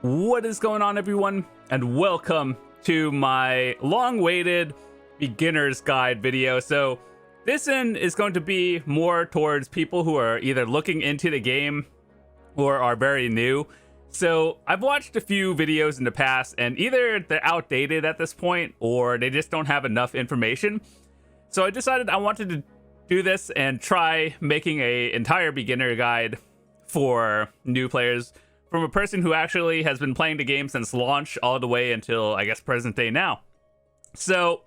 What is going on, everyone, and welcome to my long-awaited beginner's guide video. So this one is going to be more towards people who are either looking into the game or are very new. So I've watched a few videos in the past, and either they're outdated at this point or they just don't have enough information. So I decided I wanted to do this and try making an entire beginner guide for new players from a person who actually has been playing the game since launch all the way until, I guess, present day now. So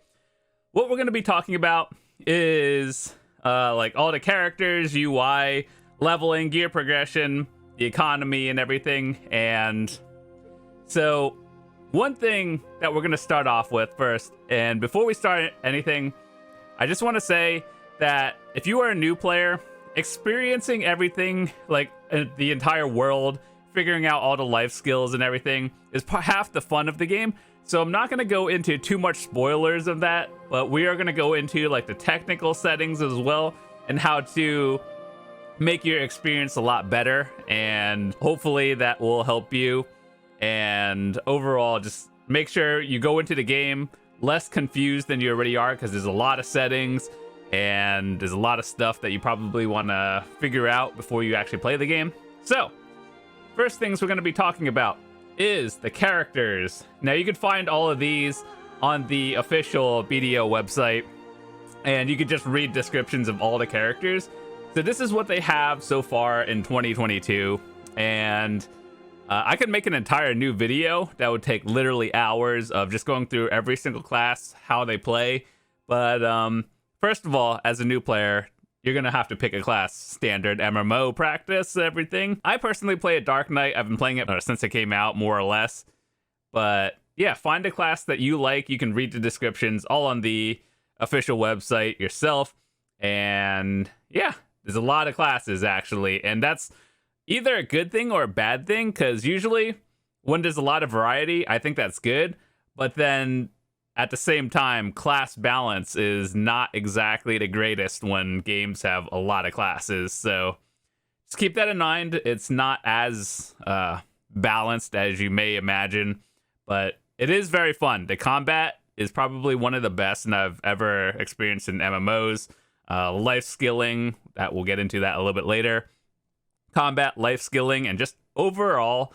what we're going to be talking about is like all the characters, UI, leveling, gear progression, the economy, and everything. And so one thing that we're going to start off with first, and before we start anything, I just want to say that if you are a new player, experiencing everything, like the entire world, figuring out all the life skills and everything is half the fun of the game. So I'm not going to go into too much spoilers of that, but we are going to go into like the technical settings as well and how to make your experience a lot better, and hopefully that will help you. And overall, just make sure you go into the game less confused than you already are, because there's a lot of settings and there's a lot of stuff that you probably want to figure out before you actually play the game. So first things we're going to be talking about is the characters. Now you can find all of these on the official BDO website, and you could just read descriptions of all the characters. So this is what they have so far in 2022, and I could make an entire new video that would take literally hours of just going through every single class, how they play. But first of all, as a new player, you're going to have to pick a class. Standard MMO practice, everything. I personally play a Dark Knight. I've been playing it since it came out, more or less. But yeah, find a class that you like. You can read the descriptions all on the official website yourself. And yeah, there's a lot of classes, actually. And that's either a good thing or a bad thing, because usually when there's a lot of variety, I think that's good. But then at the same time, class balance is not exactly the greatest when games have a lot of classes. So just keep that in mind. It's not as balanced as you may imagine, but it is very fun. The combat is probably one of the best I've ever experienced in MMOs. Life skilling, that we'll get into that a little bit later. Combat, life skilling, and just overall,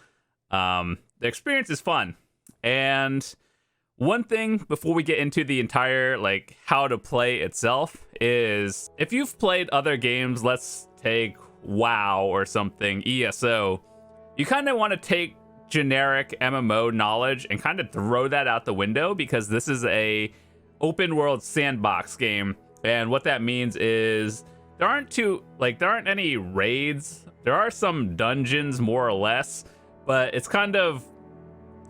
the experience is fun. And one thing before we get into the entire, like, how to play itself is, if you've played other games, let's take WoW or something, ESO, you kind of want to take generic MMO knowledge and kind of throw that out the window, because this is a open world sandbox game. And what that means is there aren't any raids. There are some dungeons, more or less, but it's kind of,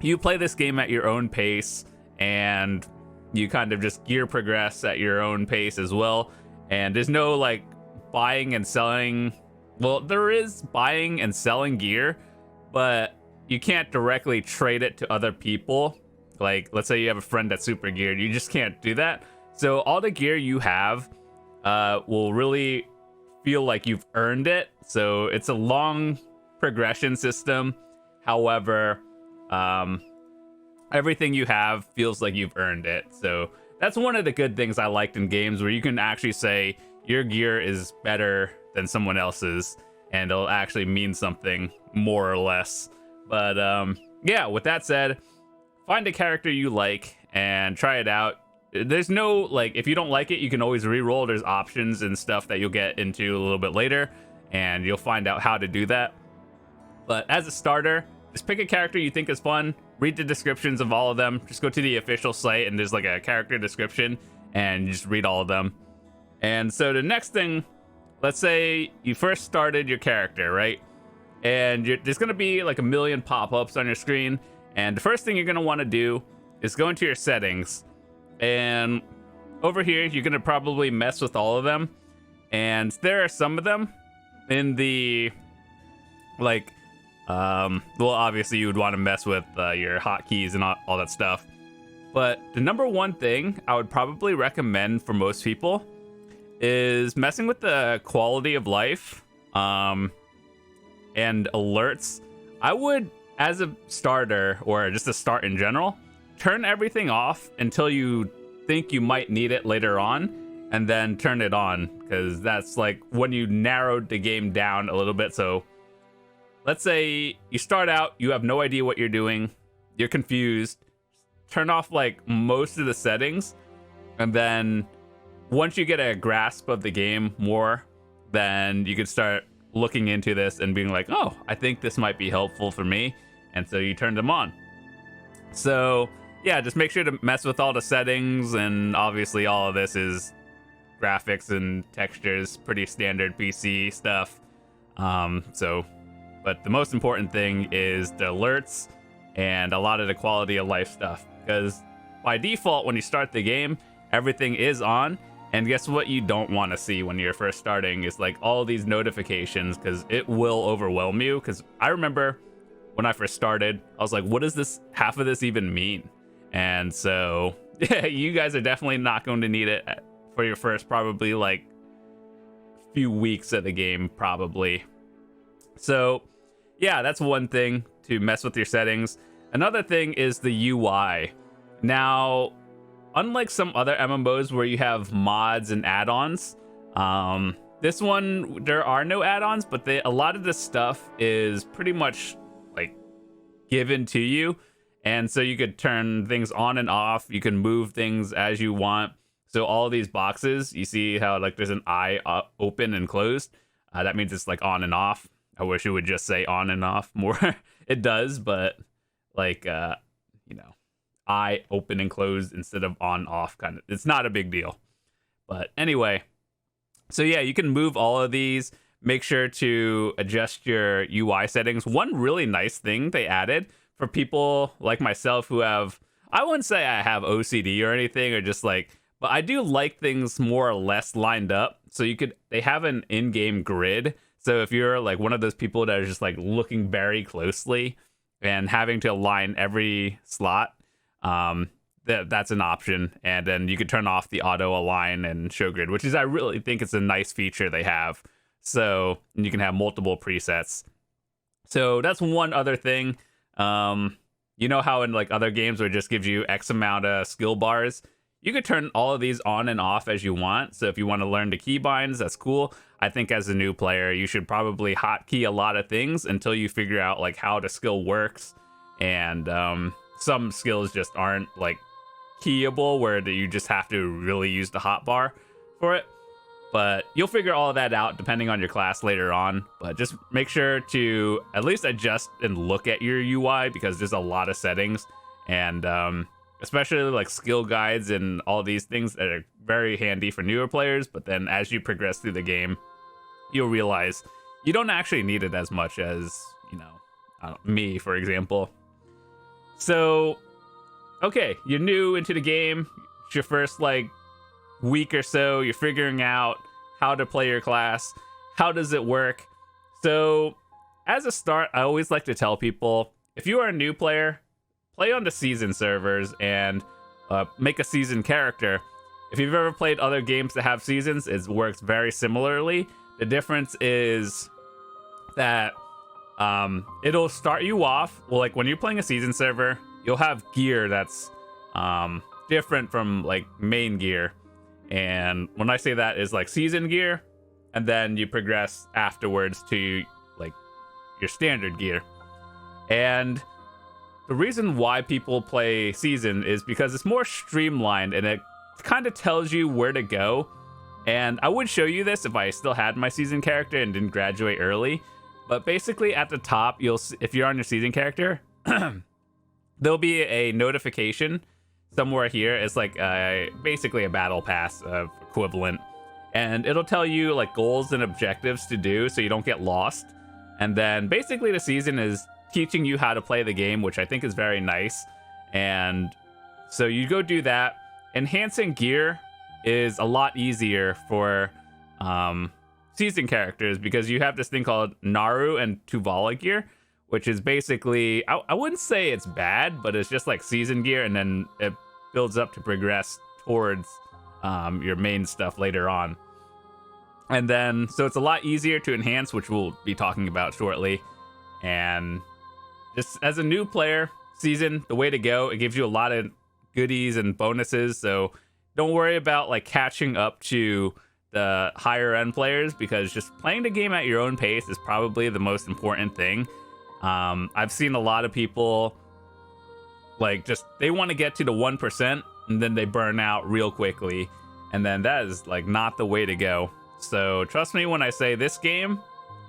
you play this game at your own pace, and you kind of just gear progress at your own pace as well. And there's no like buying and selling. Well, there is buying and selling gear, but you can't directly trade it to other people. Like, let's say you have a friend that's super geared, you just can't do that. So all the gear you have will really feel like you've earned it. So it's a long progression system. However, everything you have feels like you've earned it. So that's one of the good things I liked in games, where you can actually say your gear is better than someone else's, and it'll actually mean something, more or less. But yeah, with that said, find a character you like and try it out. There's no, like, if you don't like it, you can always re-roll. There's options and stuff that you'll get into a little bit later, and you'll find out how to do that. But as a starter, just pick a character you think is fun. Read the descriptions of all of them. Just go to the official site, and there's like a character description, and you just read all of them. And so the next thing, let's say you first started your character, right? And there's going to be like a million pop-ups on your screen. And the first thing you're going to want to do is go into your settings. And over here, you're going to probably mess with all of them. And there are some of them in the, like, well, obviously you would want to mess with your hotkeys and all that stuff. But the number one thing I would probably recommend for most people is messing with the quality of life and alerts. I would as a starter, or just a start in general, turn everything off until you think you might need it later on, and then turn it on, because that's like when you narrowed the game down a little bit. So let's say you start out, you have no idea what you're doing, you're confused, turn off like most of the settings, and then once you get a grasp of the game more, then you can start looking into this and being like, oh, I think this might be helpful for me, and so you turn them on. So yeah, just make sure to mess with all the settings, and obviously all of this is graphics and textures, pretty standard PC stuff. But the most important thing is the alerts and a lot of the quality of life stuff, because by default, when you start the game, everything is on. And guess what you don't want to see when you're first starting is like all these notifications, because it will overwhelm you. Because I remember when I first started, I was like, what does this half of this even mean? And so yeah, you guys are definitely not going to need it for your first probably like few weeks of the game, probably. So yeah, that's one thing, to mess with your settings. Another thing is the UI. Now, unlike some other MMOs where you have mods and add-ons, this one, there are no add-ons, but a lot of the stuff is pretty much like given to you. And so you could turn things on and off. You can move things as you want. So all these boxes, you see how like there's an eye open and closed. That means it's like on and off. I wish it would just say on and off more. It does, but like, eye open and closed instead of on off, kind of. It's not a big deal. But anyway, so yeah, you can move all of these. Make sure to adjust your UI settings. One really nice thing they added for people like myself who have, I wouldn't say I have OCD or anything, or just like, but I do like things more or less lined up. So they have an in-game grid. So if you're like one of those people that are just like looking very closely and having to align every slot, that's an option. And then you could turn off the auto align and show grid, which is, I really think it's a nice feature they have. So you can have multiple presets. So that's one other thing. You know how in like other games where it just gives you X amount of skill bars, you could turn all of these on and off as you want. So if you want to learn the keybinds, that's cool. I think as a new player, you should probably hotkey a lot of things until you figure out like how the skill works. And some skills just aren't like keyable, where you just have to really use the hotbar for it. But you'll figure all of that out depending on your class later on. But just make sure to at least adjust and look at your UI, because there's a lot of settings. And especially like skill guides and all these things that are very handy for newer players. But then as you progress through the game, you'll realize you don't actually need it as much as, me, for example. So, okay, you're new into the game. It's your first like week or so. You're figuring out how to play your class. How does it work? So as a start, I always like to tell people, if you are a new player, play on the season servers and make a season character. If you've ever played other games that have seasons, it works very similarly. The difference is that it'll start you off, well, like when you're playing a season server, you'll have gear that's different from like main gear. And when I say that, is like season gear, and then you progress afterwards to like your standard gear. And the reason why people play season is because it's more streamlined and it kind of tells you where to go. And I would show you this if I still had my season character and didn't graduate early. But basically at the top, you'll see, if you're on your season character, there'll be a notification somewhere here. It's like basically a battle pass equivalent. And it'll tell you like goals and objectives to do so you don't get lost. And then basically the season is teaching you how to play the game, which I think is very nice. And so you go do that. Enhancing gear is a lot easier for season characters, because you have this thing called Naru and Tuvala gear, which is basically, I wouldn't say it's bad, but it's just like season gear, and then it builds up to progress towards your main stuff later on. And then, so it's a lot easier to enhance, which we'll be talking about shortly. And just as a new player, season, the way to go. It gives you a lot of goodies and bonuses, so don't worry about like catching up to the higher end players, because just playing the game at your own pace is probably the most important thing. I've seen a lot of people like just they want to get to the 1% and then they burn out real quickly, and then that is like not the way to go. So trust me when I say this game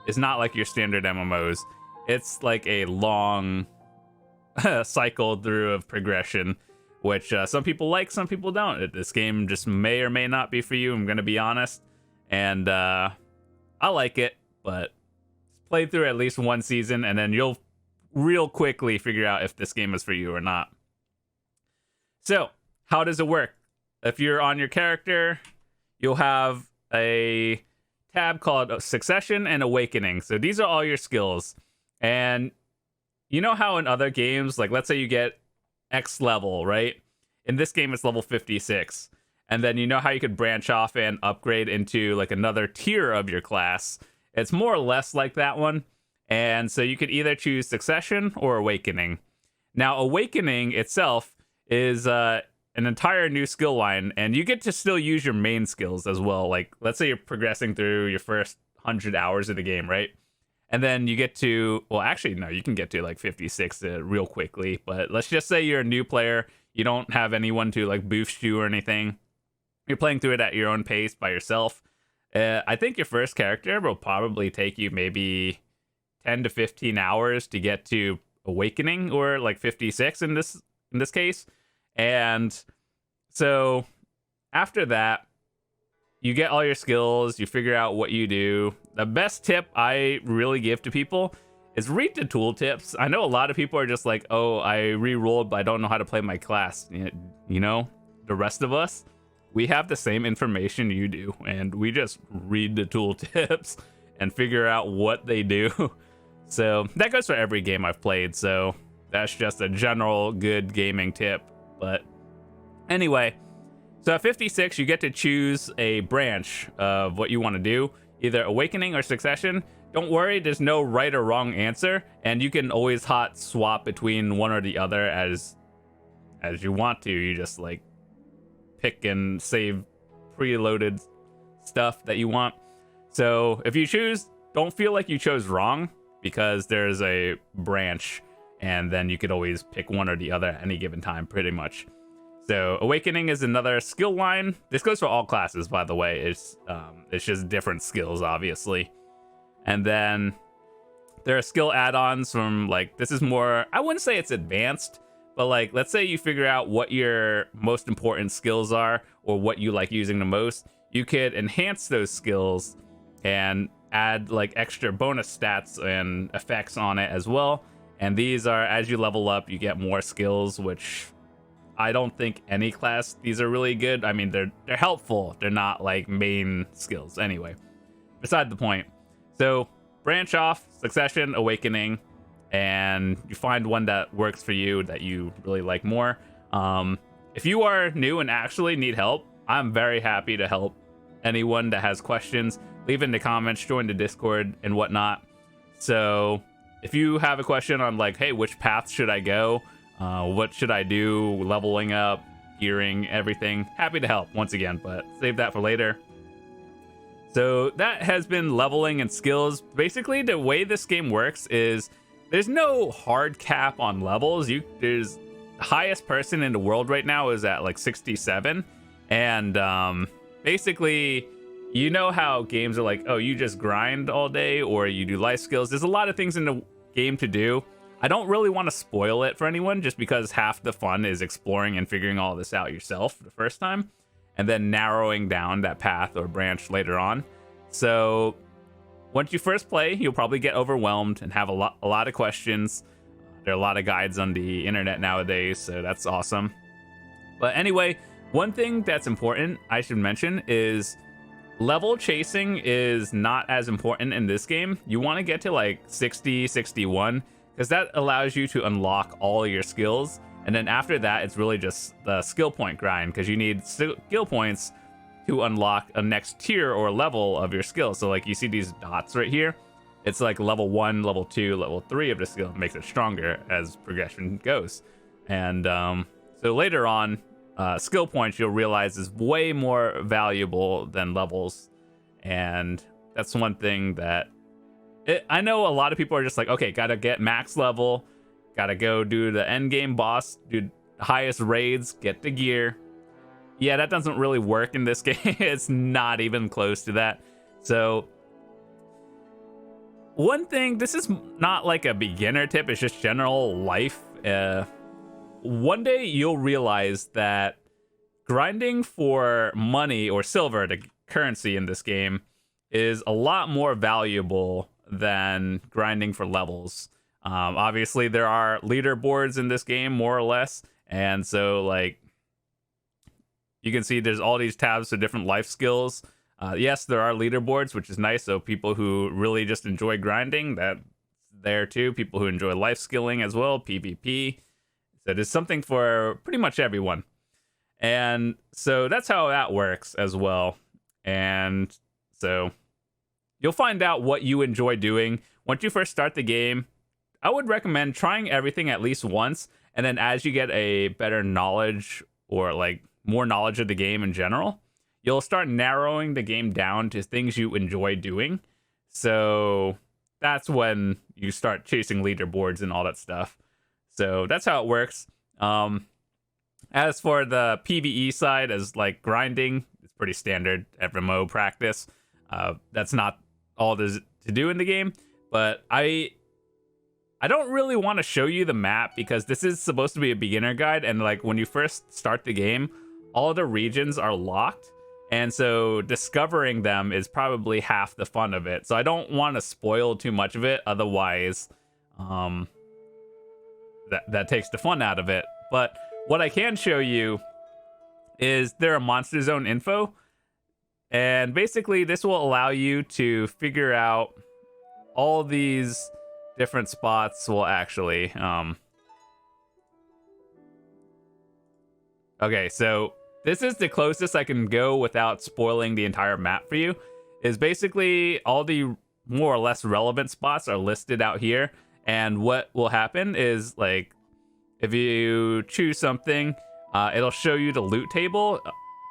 is not like your standard MMOs. It's like a long cycle through of progression, which some people like, some people don't. This game just may or may not be for you, I'm gonna be honest. And I like it, but play through at least one season and then you'll real quickly figure out if this game is for you or not. So how does it work? If you're on your character, you'll have a tab called Succession and Awakening. So these are all your skills. And you know how in other games, like let's say you get X level, right? In this game, it's level 56. And then you know how you could branch off and upgrade into like another tier of your class. It's more or less like that one. And so you could either choose Succession or Awakening. Now, Awakening itself is an entire new skill line, and you get to still use your main skills as well. Like, let's say you're progressing through your first 100 hours of the game, right? And then you get to, well, actually, no, you can get to like 56 real quickly. But let's just say you're a new player. You don't have anyone to like boost you or anything. You're playing through it at your own pace by yourself. I think your first character will probably take you maybe 10 to 15 hours to get to Awakening, or like 56 in this case. And so after that, you get all your skills, you figure out what you do. The best tip I really give to people is read the tooltips. I know a lot of people are just like, oh, I re-rolled, but I don't know how to play my class. You know, the rest of us, we have the same information you do, and we just read the tooltips and figure out what they do. So that goes for every game I've played, so that's just a general good gaming tip. But anyway, so at 56, you get to choose a branch of what you want to do, either Awakening or Succession. Don't worry, there's no right or wrong answer, and you can always hot swap between one or the other as you want to. You just like pick and save preloaded stuff that you want. So if you choose, don't feel like you chose wrong, because there's a branch, and then you could always pick one or the other at any given time, pretty much. So Awakening is another skill line. This goes for all classes, by the way. It's just different skills, obviously. And then there are skill add-ons from, like, this is more, I wouldn't say it's advanced, but like, let's say you figure out what your most important skills are, or what you like using the most. You could enhance those skills and add like extra bonus stats and effects on it as well. And these are, as you level up, you get more skills, which I don't think any class, these are really good. I mean, they're helpful. They're not like main skills. Anyway, beside the point. So branch off, Succession, Awakening, and you find one that works for you that you really like more. If you are new and actually need help, I'm very happy to help anyone that has questions. Leave in the comments, join the Discord and whatnot. So if you have a question on like, hey, which path should I go? What should I do? Leveling up, gearing, everything. Happy to help once again, but save that for later. So that has been leveling and skills. Basically, the way this game works is there's no hard cap on levels. There's the highest person in the world right now is at like 67. And basically, you know how games are like, oh, you just grind all day or you do life skills. There's a lot of things in the game to do. I don't really want to spoil it for anyone, just because half the fun is exploring and figuring all this out yourself the first time, and then narrowing down that path or branch later on. So once you first play, you'll probably get overwhelmed and have a lot of questions. There are a lot of guides on the internet nowadays, so that's awesome. But anyway, one thing that's important I should mention is level chasing is not as important in this game. You want to get to like 60, 61, because that allows you to unlock all your skills. And then after that, it's really just the skill point grind, because you need skill points to unlock a next tier or level of your skill. So like you see these dots right here. It's like level 1, level 2, level 3 of the skill makes it stronger as progression goes. And so later on, skill points you'll realize is way more valuable than levels. And that's one thing that I know a lot of people are just like, okay, gotta get max level, gotta go do the end game boss, do the highest raids, get the gear. Yeah, that doesn't really work in this game. It's not even close to that. So one thing, this is not like a beginner tip, it's just general life. One day you'll realize that grinding for money or silver, the currency in this game, is a lot more valuable than grinding for levels. Obviously, there are leaderboards in this game, more or less. And so, like, you can see there's all these tabs for different life skills. Yes, there are leaderboards, which is nice. So people who really just enjoy grinding, that's there too. People who enjoy life skilling as well, PvP. So there's something for pretty much everyone. And so that's how that works as well. And so you'll find out what you enjoy doing. Once you first start the game, I would recommend trying everything at least once. And then as you get a better knowledge or like more knowledge of the game in general, you'll start narrowing the game down to things you enjoy doing. So that's when you start chasing leaderboards and all that stuff. So that's how it works. As for the PvE side, as like grinding, it's pretty standard MMO practice. That's not all there's to do in the game, but I don't really want to show you the map because this is supposed to be a beginner guide, and like when you first start the game, all the regions are locked, and so discovering them is probably half the fun of it. So I don't want to spoil too much of it, otherwise that takes the fun out of it. But what I can show you is there are monster zone info, and basically this will allow you to figure out all these different spots. Will actually okay, so this is the closest I can go without spoiling the entire map for you. Is basically all the more or less relevant spots are listed out here. And what will happen is, like, if you choose something, it'll show you the loot table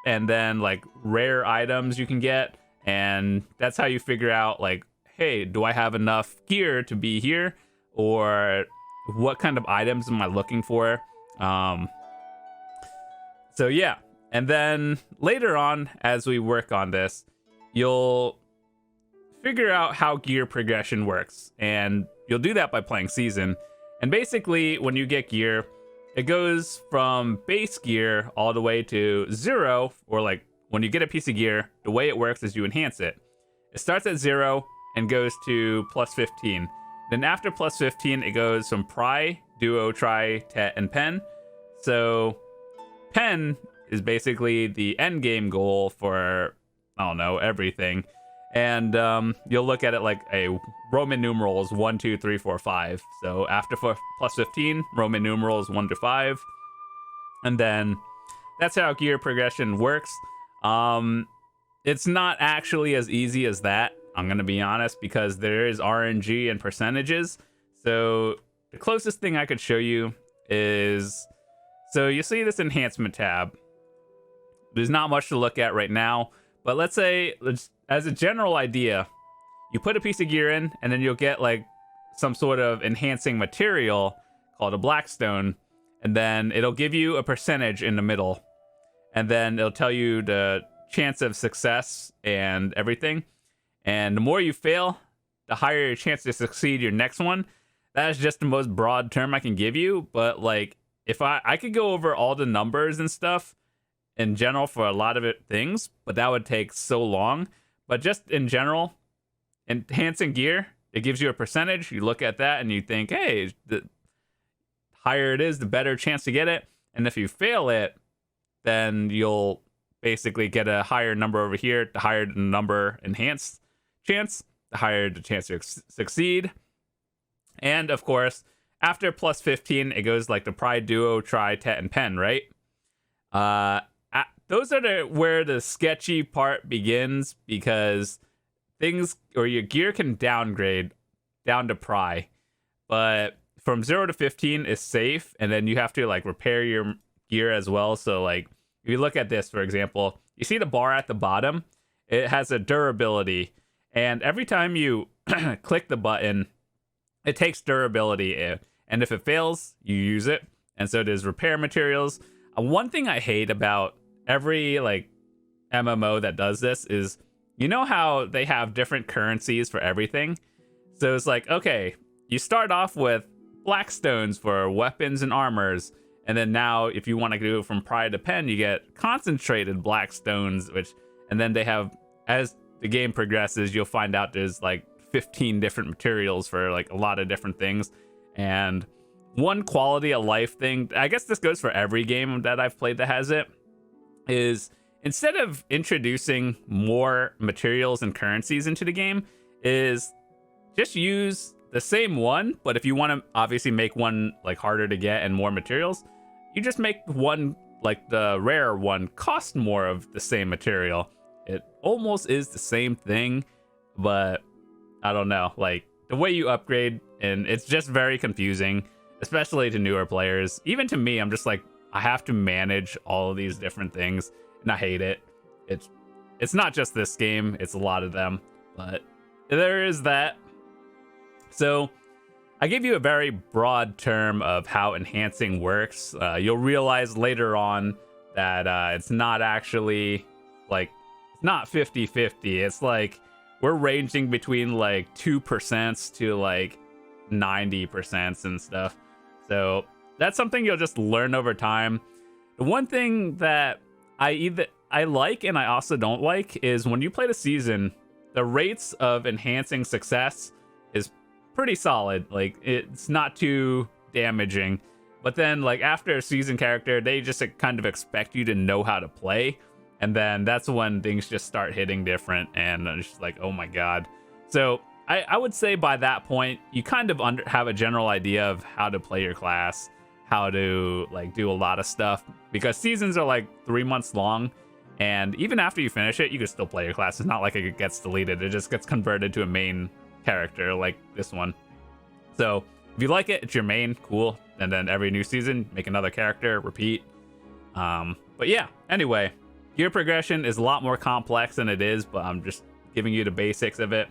and then like rare items you can get. And that's how you figure out, like, hey, do I have enough gear to be here? Or what kind of items am I looking for? So yeah. And then later on, as we work on this, you'll figure out how gear progression works. And you'll do that by playing Season. And basically, when you get gear, it goes from base gear all the way to 0, or like when you get a piece of gear, the way it works is you enhance it. It starts at 0 and goes to plus 15. Then after plus 15, it goes from Pry, Duo, Tri, Tet, and Pen. So Pen is basically the end game goal for, I don't know, everything. And you'll look at it like a Roman numerals 1, 2, 3, 4, 5. So after plus 15, Roman numerals 1 to 5. And then that's how gear progression works. It's not actually as easy as that, I'm going to be honest, because there is RNG and percentages. So the closest thing I could show you is, so you see this enhancement tab. There's not much to look at right now, but let's say, as a general idea, you put a piece of gear in, and then you'll get like some sort of enhancing material called a blackstone, and then it'll give you a percentage in the middle, and then it'll tell you the chance of success and everything. And the more you fail, the higher your chance to succeed your next one. That is just the most broad term I can give you, but like if I could go over all the numbers and stuff in general for a lot of things, but that would take so long. But just in general, enhancing gear, it gives you a percentage. You look at that and you think, hey, the higher it is, the better chance to get it. And if you fail it, then you'll basically get a higher number over here. The higher the number enhanced chance, the higher the chance to succeed. And of course, after plus 15, it goes like the Pride, Duo, Tri, Tet, and Pen, right? Those are where the sketchy part begins, because things or your gear can downgrade down to pry. But from 0 to 15 is safe, and then you have to like repair your gear as well. So like if you look at this, for example, you see the bar at the bottom, it has a durability, and every time you click the button, it takes durability, and if it fails, you use it. And so does repair materials. One thing I hate about every like MMO that does this is, you know how they have different currencies for everything? So it's like, okay, you start off with black stones for weapons and armors, and then now if you want to go from pride to pen, you get concentrated black stones, and then they have, as the game progresses, you'll find out there's like 15 different materials for like a lot of different things. And one quality of life thing, I guess this goes for every game that I've played that has it, is instead of introducing more materials and currencies into the game, is just use the same one, but if you want to obviously make one like harder to get and more materials, you just make one, like the rare one, cost more of the same material. It almost is the same thing, but I don't know, like the way you upgrade, and it's just very confusing, especially to newer players. Even to me, I'm just like, I have to manage all of these different things, and I hate it. It's not just this game, it's a lot of them, but there is that. So I gave you a very broad term of how enhancing works. You'll realize later on that it's not actually like, it's not 50-50. It's like we're ranging between like 2% to like 90% and stuff. So that's something you'll just learn over time. The one thing that I like and I also don't like is when you play the season, the rates of enhancing success is pretty solid. Like it's not too damaging, but then like after a season character, they just kind of expect you to know how to play, and then that's when things just start hitting different, and it's just like, oh my god. So I would say by that point you kind of have a general idea of how to play your class, how to like do a lot of stuff, because seasons are like 3 months long, and even after you finish it, you can still play your class. It's not like it gets deleted, it just gets converted to a main character like this one. So if you like it, it's your main, cool, and then every new season make another character, repeat. But yeah, anyway, gear progression is a lot more complex than it is, but I'm just giving you the basics of it.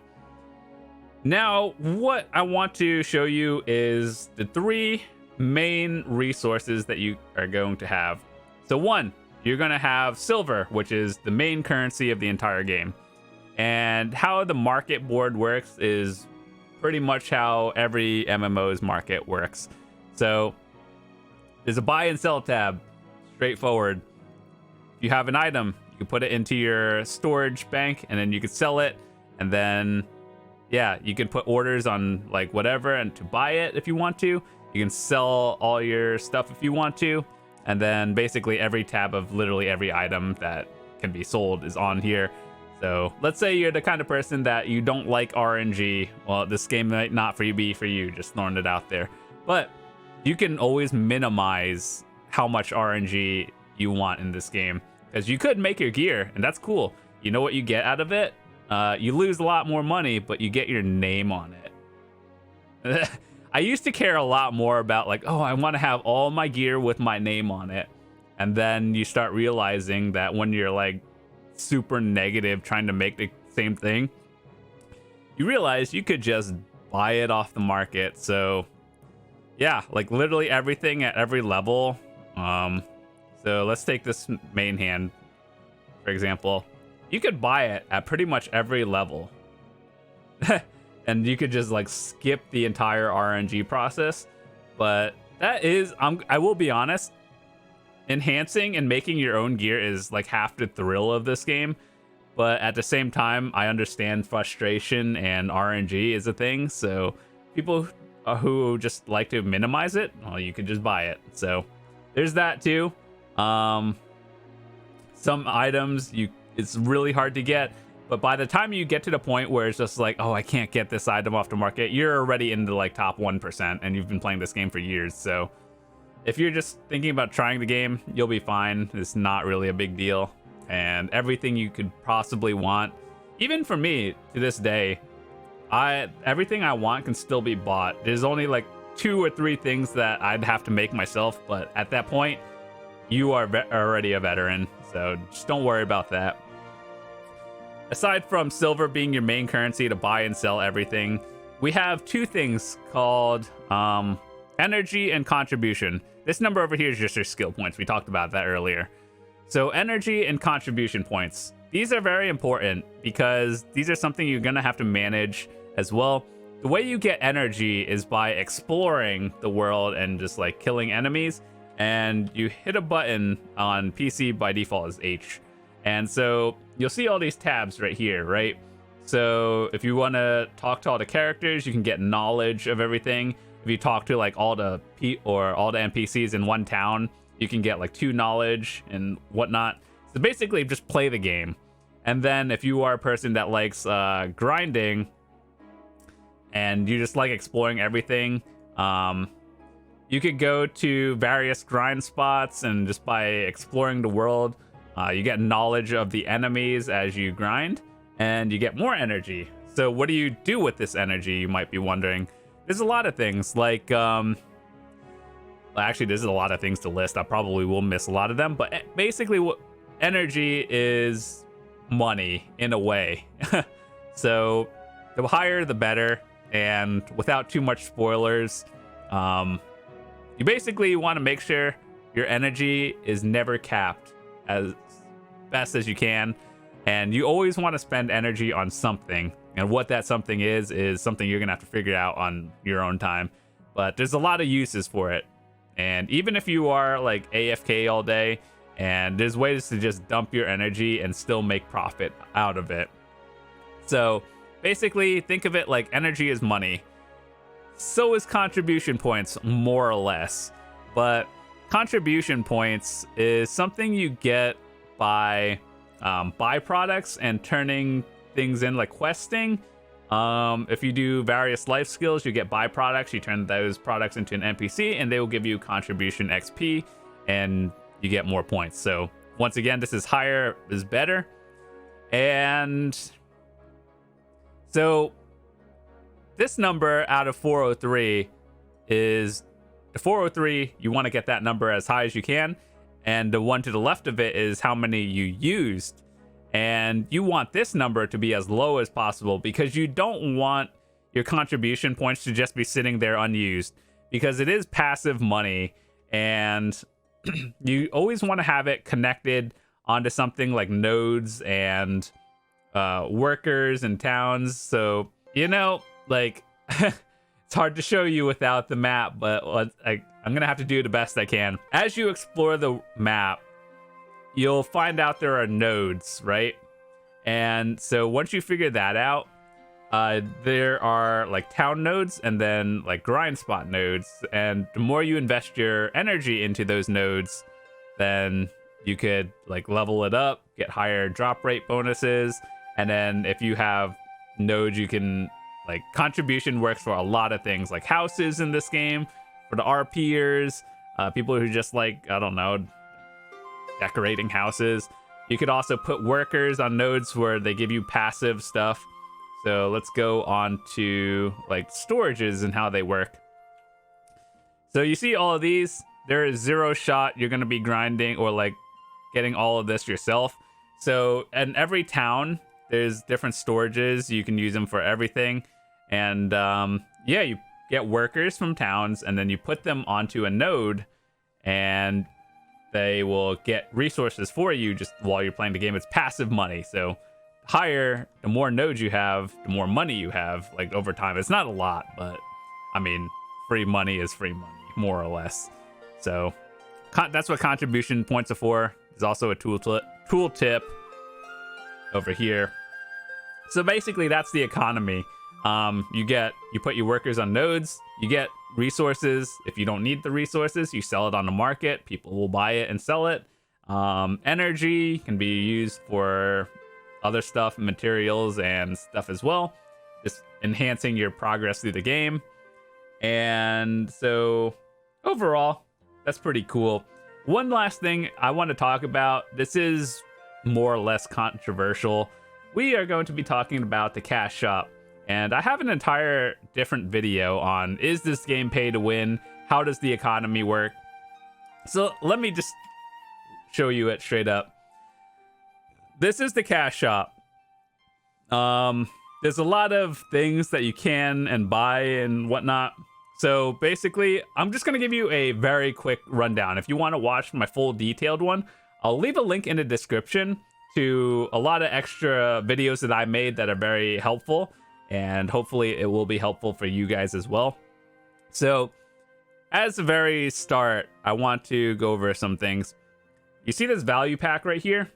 Now what I want to show you is the 3 main resources that you are going to have. So one, you're going to have silver, which is the main currency of the entire game. And how the market board works is pretty much how every MMO's market works. So there's a buy and sell tab, straightforward. If you have an item, you can put it into your storage bank, and then you can sell it, and then yeah, you can put orders on like whatever and to buy it if you want to. You can sell all your stuff if you want to, and then basically every tab of literally every item that can be sold is on here. So let's say you're the kind of person that you don't like RNG. Well, this game might not be for you, just throwing it out there. But you can always minimize how much RNG you want in this game, because you could make your gear, and that's cool. You know what you get out of it? You lose a lot more money, but you get your name on it. I used to care a lot more about like, oh, I want to have all my gear with my name on it. And then you start realizing that when you're like super negative trying to make the same thing, you realize you could just buy it off the market. So yeah, like literally everything at every level. So let's take this main hand, for example. You could buy it at pretty much every level. And you could just like skip the entire RNG process. But that is, I will be honest, enhancing and making your own gear is like half the thrill of this game. But at the same time, I understand frustration and RNG is a thing. So people who just like to minimize it, well, you could just buy it. So there's that too. Some items it's really hard to get, but by the time you get to the point where it's just like, oh, I can't get this item off the market, you're already into like top 1%, and you've been playing this game for years. So if you're just thinking about trying the game, you'll be fine. It's not really a big deal, and everything you could possibly want. Even for me, to this day, everything I want can still be bought. There's only like 2 or 3 things that I'd have to make myself, but at that point, you are already a veteran, so just don't worry about that. Aside from silver being your main currency to buy and sell everything, we have 2 things called energy and contribution. This number over here is just your skill points. We talked about that earlier. So energy and contribution points. These are very important because these are something you're going to have to manage as well. The way you get energy is by exploring the world and just like killing enemies. And you hit a button on PC by default as H. And so you'll see all these tabs right here, right? So if you want to talk to all the characters, you can get knowledge of everything. If you talk to like all the NPCs in one town, you can get like 2 knowledge and whatnot. So basically just play the game. And then if you are a person that likes grinding and you just like exploring everything, you could go to various grind spots, and just by exploring the world, you get knowledge of the enemies as you grind, and you get more energy. So what do you do with this energy, you might be wondering? There's a lot of things, like, actually, there's a lot of things to list. I probably will miss a lot of them, but basically, what energy is money in a way. So the higher, the better, and without too much spoilers, you basically want to make sure your energy is never capped as best as you can, and you always want to spend energy on something, and what that something is something you're gonna have to figure out on your own time. But there's a lot of uses for it, and even if you are like AFK all day, and there's ways to just dump your energy and still make profit out of it. So basically, think of it like energy is money. So is contribution points, more or less. But contribution points is something you get by byproducts and turning things in, like questing. If you do various life skills, you get byproducts. You turn those products into an NPC, and they will give you contribution XP, and you get more points. So once again, this is higher is better. And so this number out of 403 is the 403. You want to get that number as high as you can. And the one to the left of it is how many you used. And you want this number to be as low as possible, because you don't want your contribution points to just be sitting there unused, because it is passive money, and you always want to have it connected onto something like nodes and workers and towns. So, you know, like, it's hard to show you without the map, but I'm gonna have to do the best I can. As you explore the map, you'll find out there are nodes, right? And so once you figure that out, there are like town nodes and then like grind spot nodes. And the more you invest your energy into those nodes, then you could like level it up, get higher drop rate bonuses. And then if you have nodes, you can like contribution works for a lot of things, like houses in this game, for the RPers, people who just like, I don't know, decorating houses. You could also put workers on nodes where they give you passive stuff. So let's go on to like storages and how they work. So you see all of these, there is 0 shot you're going to be grinding or like getting all of this yourself. So in every town, there's different storages. You can use them for everything. And yeah, you get workers from towns, and then you put them onto a node, and they will get resources for you just while you're playing the game. It's passive money. So higher, the more nodes you have, the more money you have, like over time. It's not a lot, but I mean, free money is free money, more or less. So that's what contribution points are for. There's also a tooltip over here. So basically, that's the economy. You put your workers on nodes, you get resources. If you don't need the resources, you sell it on the market. People will buy it and sell it. Energy can be used for other stuff, materials and stuff as well, just enhancing your progress through the game. And so overall, that's pretty cool. One last thing I want to talk about, this is more or less controversial. We are going to be talking about the cash shop. And I have an entire different video on, is this game pay to win? How does the economy work? So let me just show you it straight up. This is the cash shop. There's a lot of things that you can and buy and whatnot. So basically, I'm just going to give you a very quick rundown. If you want to watch my full detailed one, I'll leave a link in the description to a lot of extra videos that I made that are very helpful. And hopefully it will be helpful for you guys as well. So as a very start, I want to go over some things. You see this value pack right here?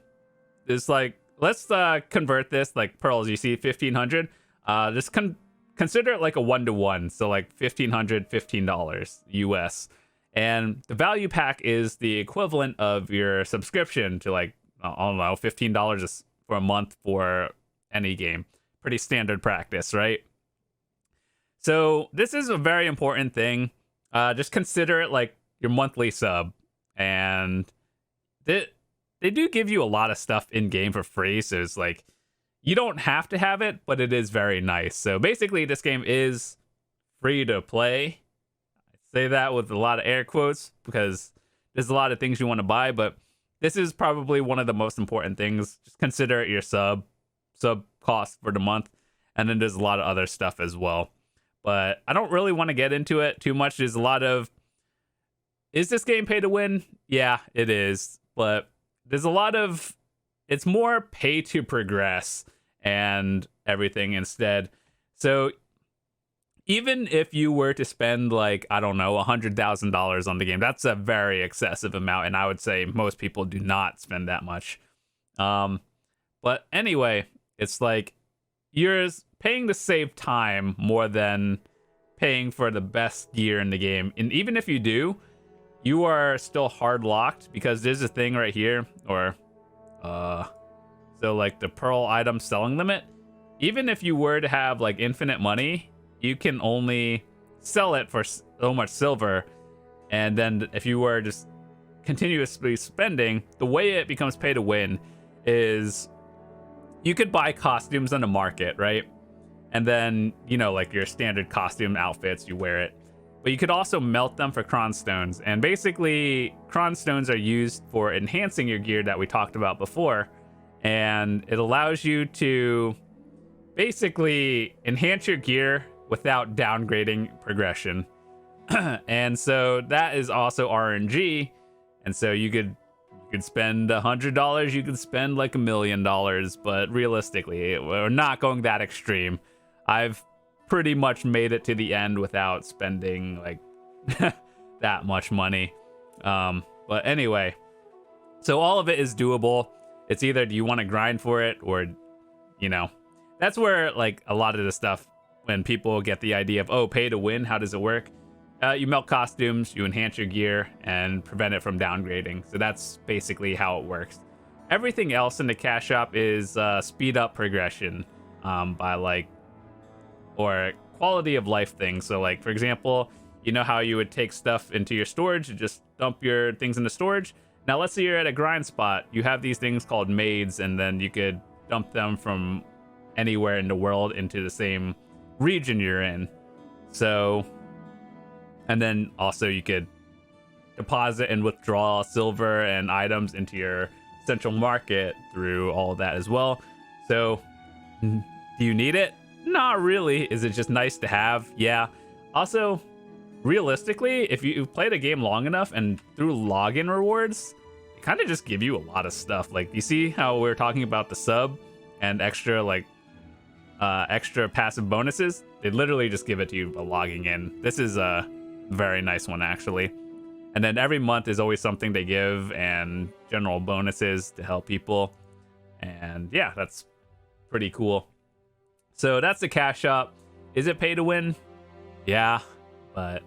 It's like, let's convert this like pearls. You see 1,500. Just consider it like a 1-to-1. So like $1,500, $15 US. And the value pack is the equivalent of your subscription to like, I don't know, $15 for a month for any game. Pretty standard practice, right? So this is a very important thing. Just consider it like your monthly sub. And they do give you a lot of stuff in game for free, so it's like you don't have to have it, but it is very nice. So basically this game is free to play. I say that with a lot of air quotes because there's a lot of things you want to buy, but this is probably one of the most important things. Just consider it your sub cost for the month, and then there's a lot of other stuff as well. But I don't really want to get into it too much. There's a lot of, is this game pay to win? Yeah, it is, but there's a lot of, it's more pay to progress and everything instead. So even if you were to spend like, I don't know, $100,000 on the game, that's a very excessive amount. And I would say most people do not spend that much. But anyway, it's like you're paying to save time more than paying for the best gear in the game. And even if you do, you are still hard locked because there's a thing right here, or so like the pearl item selling limit. Even if you were to have like infinite money, you can only sell it for so much silver. And then if you were just continuously spending, the way it becomes pay to win is you could buy costumes on the market, right? And then, you know, like your standard costume outfits, you wear it. But you could also melt them for cron stones. And basically, cron stones are used for enhancing your gear that we talked about before. And it allows you to basically enhance your gear without downgrading progression. And so that is also RNG. And so you could spend $100, you could spend like $1 million. But realistically, we're not going that extreme. I've pretty much made it to the end without spending like that much money. But anyway, so all of it is doable. It's either do you want to grind for it, or, you know, that's where like a lot of the stuff, when people get the idea of, oh, pay to win, how does it work? You melt costumes, you enhance your gear, and prevent it from downgrading. So that's basically how it works. Everything else in the cash shop is speed up progression by like, or quality of life things. So like, for example, you know how you would take stuff into your storage, you just dump your things into storage. Now let's say you're at a grind spot, you have these things called maids, and then you could dump them from anywhere in the world into the same region you're in. So, and then also you could deposit and withdraw silver and items into your central market through all of that as well. So do you need it? Not really. Is it just nice to have? Yeah. Also, realistically, if you played a game long enough and through login rewards, it kind of just give you a lot of stuff. Like, you see how we're talking about the sub and extra like extra passive bonuses? They literally just give it to you by logging in. This is a very nice one, actually. And then every month is always something they give, and general bonuses to help people. And yeah, that's pretty cool. So that's the cash shop. Is it pay to win? Yeah, but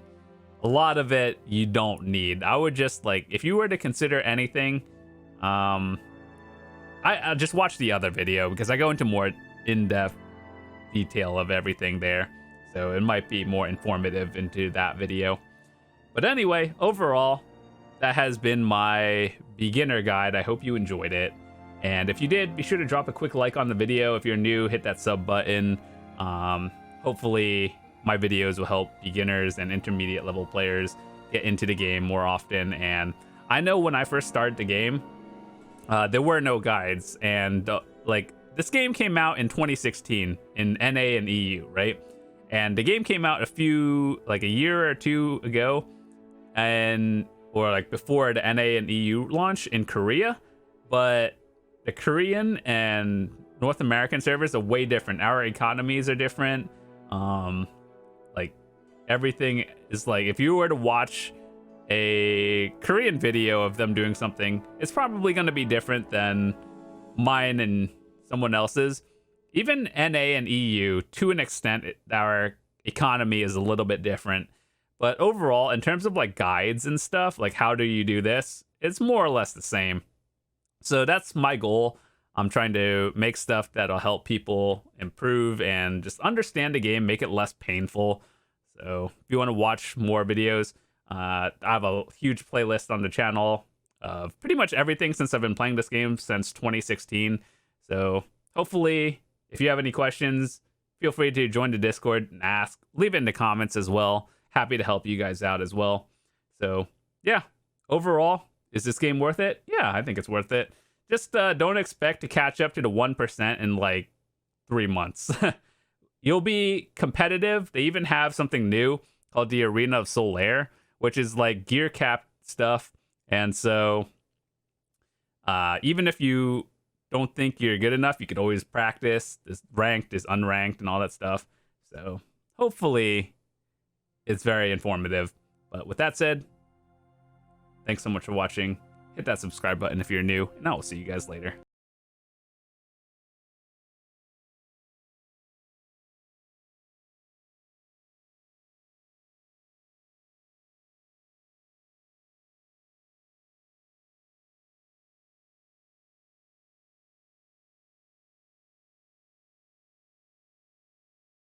a lot of it you don't need. I would just like, if you were to consider anything, I just watch the other video because I go into more in-depth detail of everything there. So it might be more informative into that video. But anyway, overall, that has been my beginner guide. I hope you enjoyed it. And if you did, be sure to drop a quick like on the video. If you're new, hit that sub button. Hopefully my videos will help beginners and intermediate level players get into the game more often. And I know when I first started the game, there were no guides, and like this game came out in 2016 in NA and EU, right? And the game came out a year or two ago, or like before the NA and EU launch in Korea, but the Korean and North American servers are way different. Our economies are different. Like everything is like, if you were to watch a Korean video of them doing something, it's probably going to be different than mine and someone else's. Even NA and EU, to an extent, our economy is a little bit different. But overall, in terms of like guides and stuff, like how do you do this, it's more or less the same. So that's my goal. I'm trying to make stuff that'll help people improve and just understand the game, make it less painful. So if you want to watch more videos, I have a huge playlist on the channel of pretty much everything since I've been playing this game since 2016. So hopefully, if you have any questions, feel free to join the Discord and ask. Leave it in the comments as well. Happy to help you guys out as well. So yeah, overall, is this game worth it? Yeah, I think it's worth it. Just don't expect to catch up to the 1% in like 3 months. You'll be competitive. They even have something new called the Arena of Solaire, which is like gear cap stuff. And so even if you don't think you're good enough, you could always practice. There's ranked, there's unranked, and all that stuff. So hopefully it's very informative. But with that said, thanks so much for watching. Hit that subscribe button if you're new, and I will see you guys later.